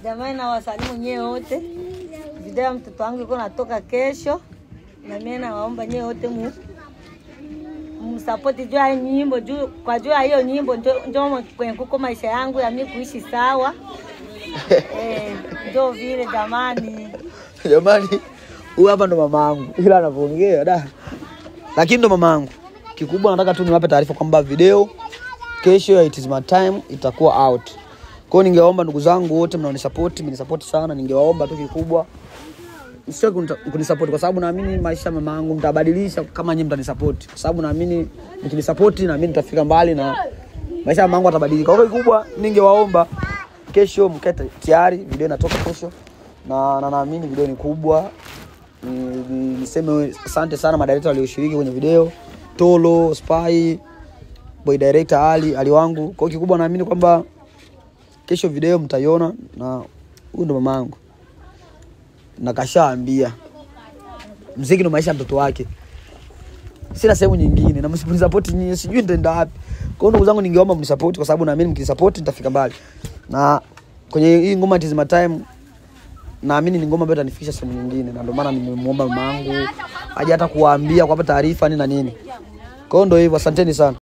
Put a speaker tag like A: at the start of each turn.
A: Jamani na wasalimu nyewe wote. Video ya mtoto wangu iko natoka kesho. Na mimi nawaomba nyewe wote msupport juu ya nyimbo kwa juu ya hiyo nyimbo ndio kwenye kuko maisha yangu ya mimi kuishi sawa. Ndio vile jamani.
B: Jamani, huyu hapa ndo mamangu. Ila anapoongea da. Lakini ndo mamangu. Kikubwa nataka tu niwape taarifa kwamba video kesho ya It Is My Time itakuwa out. Kwa hiyo ningeomba ndugu zangu wote mnaonisupport, mnisupport sana, ningewaomba tu kikubwa sio kunisupport kwa sababu naamini maisha mamangu mtabadilisha kama nyinyi mtanisupport. Kwa sababu naamini mkinisupport na mimi nitafika mbali na maisha mamangu yatabadilika. Kwa hiyo kikubwa ningewaomba kesho mkete tayari, video inatoka kesho na naamini video ni kubwa. Niseme asante sana madirector walioshiriki kwenye video, Tolo, Spy, boy director Ali wangu. Kwa hiyo kikubwa naamini kwamba kesho video mtaiona na huyu ndo mamangu. Na kashaambia muziki ndo maisha ya mtoto wake. Sina sehemu nyingine na msipisupport nyinyi sijui nitaenda wapi. Kwa hiyo ndugu zangu ningeomba mnisupport kwa sababu naamini mkisupport nitafika mbali. Na kwenye hii ngoma It Is My Time naamini ni ngoma ambayo itanifikisha sehemu nyingine na ndio maana nimemuomba mamangu aje hata kuwaambia kwa taarifa nini na nini. Kwa hiyo ndio hivyo, asanteni sana.